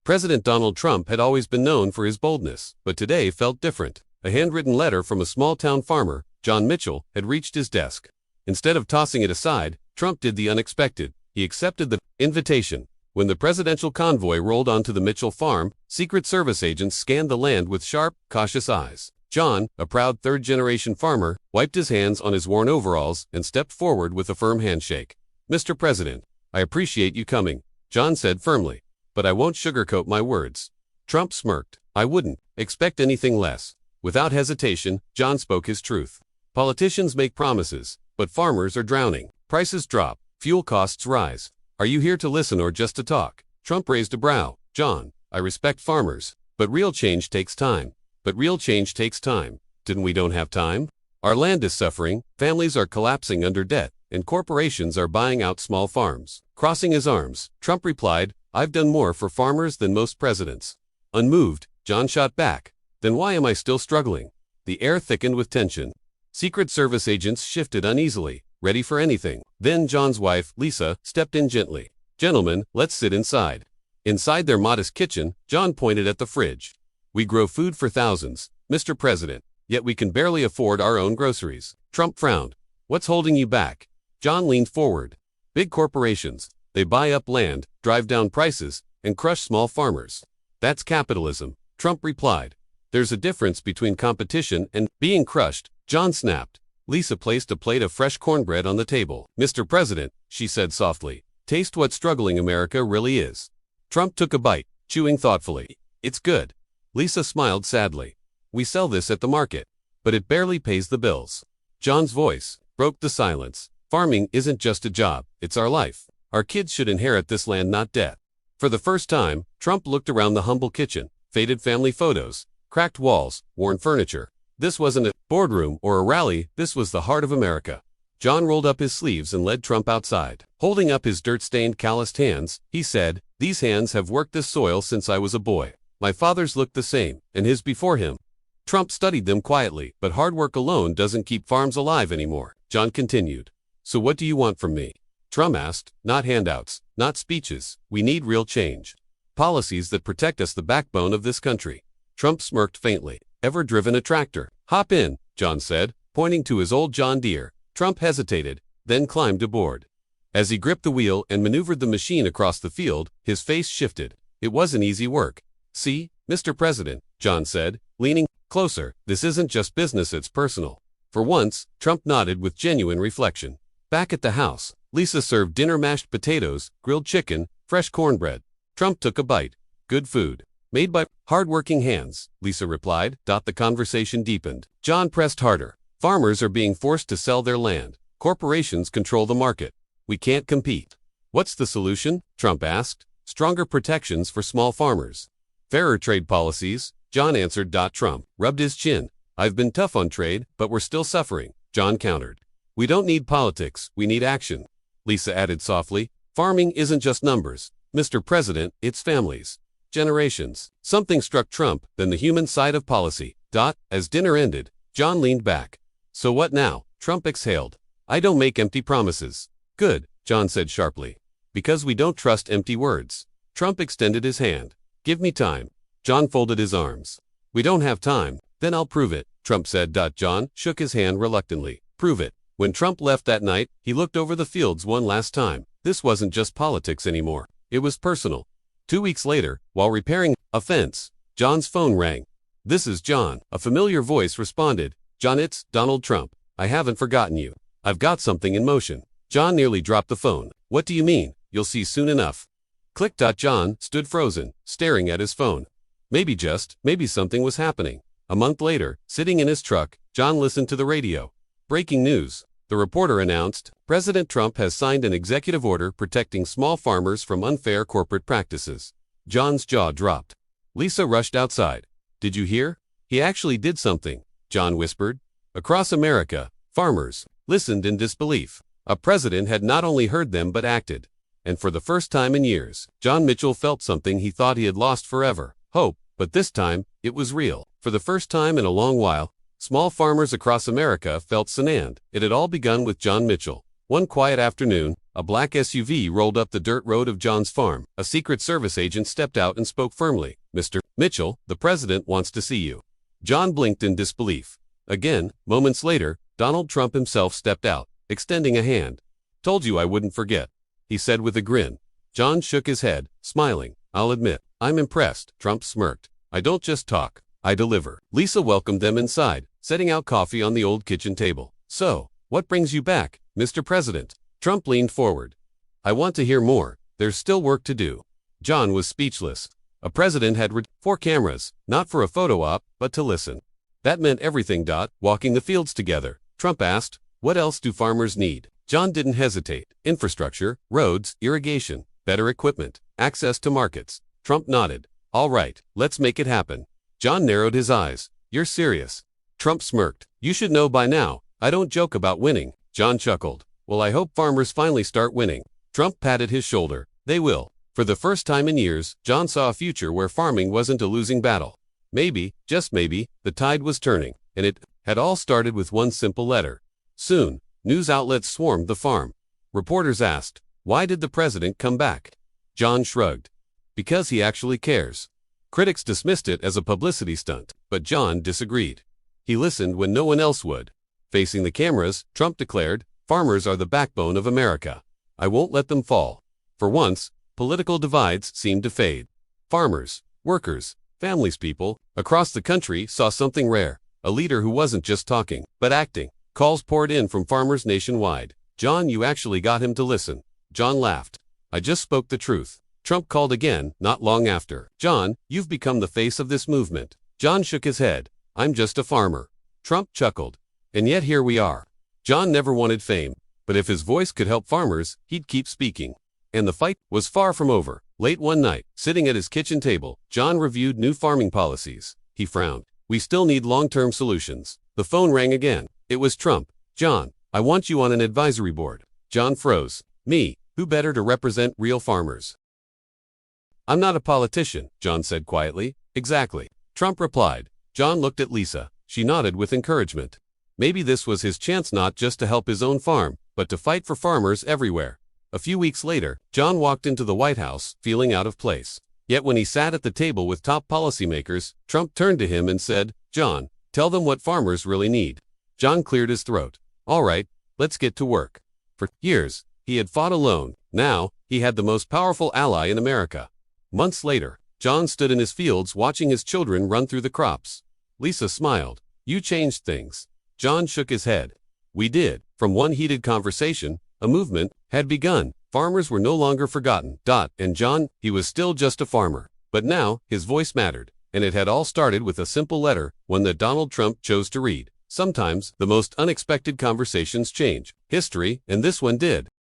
President Donald Trump had always been known for his boldness, but today felt different. A handwritten letter from a small-town farmer, John Mitchell, had reached his desk. Instead of tossing it aside, Trump did the unexpected. He accepted the invitation. When the presidential convoy rolled onto the Mitchell farm, Secret Service agents scanned the land with sharp, cautious eyes. John, a proud third-generation farmer, wiped his hands on his worn overalls and stepped forward with a firm handshake. "Mr. President, I appreciate you coming," John said firmly, "but I won't sugarcoat my words." Trump smirked. "I wouldn't expect anything less." Without hesitation, John spoke his truth. Politicians make promises, but farmers are drowning. Prices drop, fuel costs rise. Are you here to listen or just to talk? Trump raised a brow. "John, I respect farmers, but real change takes time." "But real change takes time. Didn't we don't have time? Our land is suffering, families are collapsing under debt, and corporations are buying out small farms." Crossing his arms, Trump replied, "I've done more for farmers than most presidents." Unmoved, John shot back, "Then why am I still struggling?" The air thickened with tension. Secret Service agents shifted uneasily, ready for anything. Then John's wife, Lisa, stepped in gently. "Gentlemen, let's sit inside." Inside their modest kitchen, John pointed at the fridge. "We grow food for thousands, Mr. President, yet we can barely afford our own groceries." Trump frowned. "What's holding you back?" John leaned forward. "Big corporations. They buy up land, drive down prices, and crush small farmers. That's capitalism," Trump replied. "There's a difference between competition and being crushed." John snapped. Lisa placed a plate of fresh cornbread on the table. "Mr. President," she said softly, "taste what struggling America really is." Trump took a bite, chewing thoughtfully. "It's good." Lisa smiled sadly. "We sell this at the market, but it barely pays the bills." John's voice broke the silence. "Farming isn't just a job, it's our life. Our kids should inherit this land, not debt." For the first time, Trump looked around the humble kitchen. Faded family photos, cracked walls, worn furniture. This wasn't a boardroom or a rally, this was the heart of America. John rolled up his sleeves and led Trump outside. Holding up his dirt-stained, calloused hands, he said, "These hands have worked this soil since I was a boy. My father's looked the same, and his before him." Trump studied them quietly. "But hard work alone doesn't keep farms alive anymore," John continued. "So what do you want from me?" Trump asked. "Not handouts, not speeches. We need real change. Policies that protect us, the backbone of this country." Trump smirked faintly. "Ever driven a tractor?" "Hop in," John said, pointing to his old John Deere. Trump hesitated, then climbed aboard. As he gripped the wheel and maneuvered the machine across the field, his face shifted. It wasn't easy work. "See, Mr. President," John said, leaning closer, "this isn't just business, it's personal." For once, Trump nodded with genuine reflection. Back at the house, Lisa served dinner: mashed potatoes, grilled chicken, fresh cornbread. Trump took a bite. "Good food. Made by hard-working hands," Lisa replied. The conversation deepened. John pressed harder. "Farmers are being forced to sell their land. Corporations control the market. We can't compete." "What's the solution?" Trump asked. "Stronger protections for small farmers. Fairer trade policies," John answered. Trump rubbed his chin. "I've been tough on trade, but we're still suffering," John countered. "We don't need politics, we need action," Lisa added softly. "Farming isn't just numbers, Mr. President, it's families. Generations." Something struck Trump, then the human side of policy. As dinner ended, John leaned back. "So what now?" Trump exhaled. "I don't make empty promises." "Good," John said sharply. "Because we don't trust empty words." Trump extended his hand. "Give me time." John folded his arms. "We don't have time." "Then I'll prove it," Trump said. John shook his hand reluctantly. "Prove it." When Trump left that night, he looked over the fields one last time. This wasn't just politics anymore. It was personal. 2 weeks later, while repairing a fence, John's phone rang. "This is John," a familiar voice responded. "John, it's Donald Trump. I haven't forgotten you. I've got something in motion." John nearly dropped the phone. "What do you mean?" "You'll see soon enough." Click. John stood frozen, staring at his phone. Maybe something was happening. A month later, sitting in his truck, John listened to the radio. Breaking news. The reporter announced, "President Trump has signed an executive order protecting small farmers from unfair corporate practices." John's jaw dropped. Lisa rushed outside. "Did you hear? He actually did something," John whispered. Across America, farmers listened in disbelief. A president had not only heard them but acted. And for the first time in years, John Mitchell felt something he thought he had lost forever: hope. But this time, it was real. For the first time in a long while, small farmers across America felt sanand. It had all begun with John Mitchell. One quiet afternoon, a black SUV rolled up the dirt road of John's farm. A Secret Service agent stepped out and spoke firmly. "Mr. Mitchell, the president wants to see you." John blinked in disbelief. Again, moments later, Donald Trump himself stepped out, extending a hand. "Told you I wouldn't forget," he said with a grin. John shook his head, smiling. "I'll admit, I'm impressed," Trump smirked. "I don't just talk, I deliver." Lisa welcomed them inside, setting out coffee on the old kitchen table. "So, what brings you back, Mr. President?" Trump leaned forward. "I want to hear more. There's still work to do." John was speechless. A president had 4 cameras, not for a photo op, but to listen. That meant everything. Walking the fields together. Trump asked, "What else do farmers need?" John didn't hesitate. "Infrastructure, roads, irrigation, better equipment, access to markets." Trump nodded. "All right, let's make it happen." John narrowed his eyes. "You're serious?" Trump smirked. "You should know by now, I don't joke about winning." John chuckled. "Well, I hope farmers finally start winning." Trump patted his shoulder. "They will." For the first time in years, John saw a future where farming wasn't a losing battle. Maybe, just maybe, the tide was turning, and it had all started with one simple letter. Soon, news outlets swarmed the farm. Reporters asked, "Why did the president come back?" John shrugged. "Because he actually cares." Critics dismissed it as a publicity stunt, but John disagreed. He listened when no one else would. Facing the cameras, Trump declared, "Farmers are the backbone of America. I won't let them fall." For once, political divides seemed to fade. Farmers, workers, families, people across the country saw something rare. A leader who wasn't just talking, but acting. Calls poured in from farmers nationwide. "John, you actually got him to listen." John laughed. "I just spoke the truth." Trump called again, not long after. "John, you've become the face of this movement." John shook his head. "I'm just a farmer." Trump chuckled. "And yet here we are." John never wanted fame, but if his voice could help farmers, he'd keep speaking. And the fight was far from over. Late one night, sitting at his kitchen table, John reviewed new farming policies. He frowned. "We still need long-term solutions." The phone rang again. It was Trump. "John, I want you on an advisory board." John froze. "Me? Who better to represent real farmers?" "I'm not a politician," John said quietly. "Exactly," Trump replied. John looked at Lisa. She nodded with encouragement. Maybe this was his chance not just to help his own farm, but to fight for farmers everywhere. A few weeks later, John walked into the White House, feeling out of place. Yet when he sat at the table with top policymakers, Trump turned to him and said, "John, tell them what farmers really need." John cleared his throat. "All right, let's get to work." For years, he had fought alone. Now, he had the most powerful ally in America. Months later, John stood in his fields watching his children run through the crops. Lisa smiled. "You changed things." John shook his head. "We did." From one heated conversation, a movement had begun. Farmers were no longer forgotten. And John, he was still just a farmer. But now, his voice mattered. And it had all started with a simple letter, one that Donald Trump chose to read. Sometimes, the most unexpected conversations change history, and this one did.